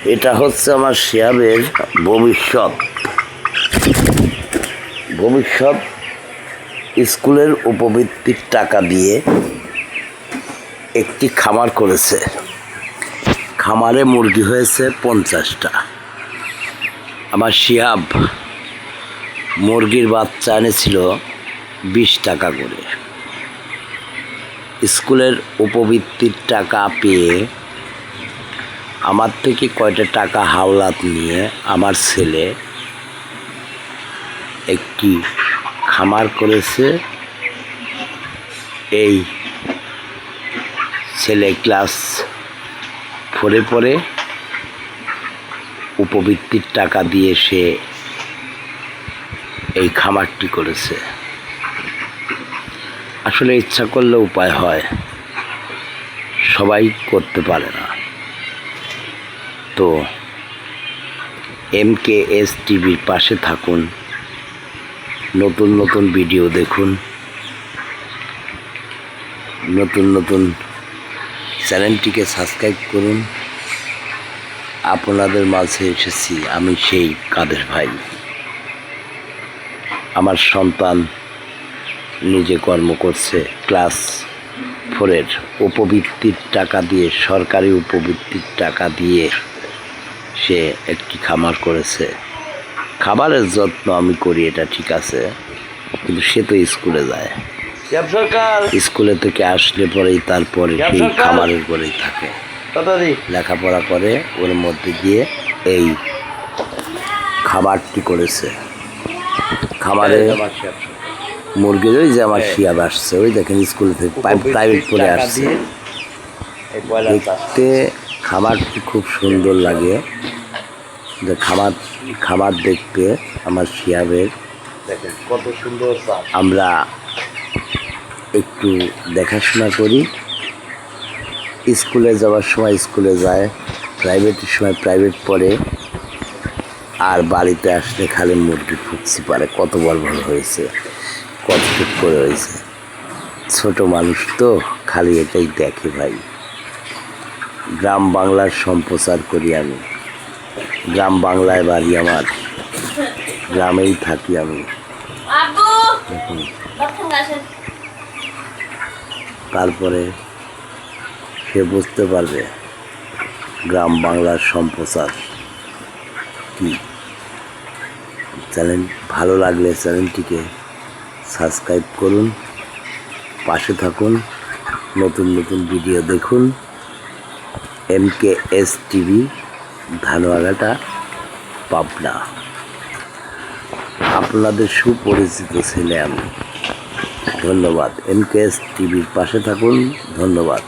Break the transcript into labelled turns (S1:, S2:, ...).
S1: এটা হচ্ছে আমার শিয়াবের ভবিষ্যৎ স্কুলের উপবৃত্তির টাকা দিয়ে একটি খামার করেছে। খামারে মুরগি হয়েছে 50টা। আমার শিয়াব মুরগির বাচ্চা এনেছিল 20 টাকা করে। স্কুলের উপবৃত্তির টাকা পেয়ে আমার থেকে কয়টা টাকা হাওলাত নিয়ে আমার ছেলে একটি খামার করেছে। এই ছেলে ক্লাস 4-এ পড়ে। উপবৃত্তির টাকা দিয়ে সে এই খামারটি করেছে। আসলে ইচ্ছা করলে উপায় হয়, সবাই করতে পারে না। তো MKS টিভির পাশে থাকুন, নতুন নতুন ভিডিও দেখুন, নতুন চ্যানেলটিকে সাবস্ক্রাইব করুন। আপনাদের মাঝে এসেছি আমি সেই কাদের ভাই। আমার সন্তান নিজে কর্ম করছে, ক্লাস 4-এর উপবৃত্তির টাকা দিয়ে, সরকারি উপবৃত্তির টাকা দিয়ে সে একটি খামার করেছে। খাবারের যত্ন আমি করি, এটা ঠিক আছে, কিন্তু সে তো স্কুলে যায়। স্কুলে থেকে আসলে পরেই তারপরে সেই খামারের পরেই থাকে, লেখাপড়া করে। ওর মধ্যে দিয়ে এই খাবারটি করেছে। খাবারে মুরগির ওই যে আমার শিয়াব আসছে, ওই দেখেন স্কুলে থেকে প্রাইভেট পড়ে আসছে। দেখতে খাবারটি খুব সুন্দর লাগে। যে খাবার দেখতে আমার শিয়াবের দেখেন কত সুন্দর। আমরা একটু দেখাশোনা করি। স্কুলে যাওয়ার সময় স্কুলে যায়, প্রাইভেটের সময় প্রাইভেট পড়ে, আর বাড়িতে আসলে খালি মুরগি ফুটছি পারে কত বড় হয়েছে, কত ফিট করে হয়েছে। ছোট মানুষ তো খালি এটাই দেখে ভাই। গ্রাম বাংলার সম্প্রচার করি আমি। গ্রাম বাংলায় বাড়ি আমার, গ্রামেই থাকি আমি। তারপরে সে বুঝতে পারবে গ্রাম বাংলার সম্প্রচার কি। চ্যানেল ভালো লাগলে চ্যানেলটিকে সাবস্ক্রাইব করুন, পাশে থাকুন, নতুন ভিডিও দেখুন। MKS TV, Dhanuaghata, Pabna. আপনাদের সুপরিচিত ছেলে আমি। ধন্যবাদ। MKS টিভির পাশে থাকুন। ধন্যবাদ।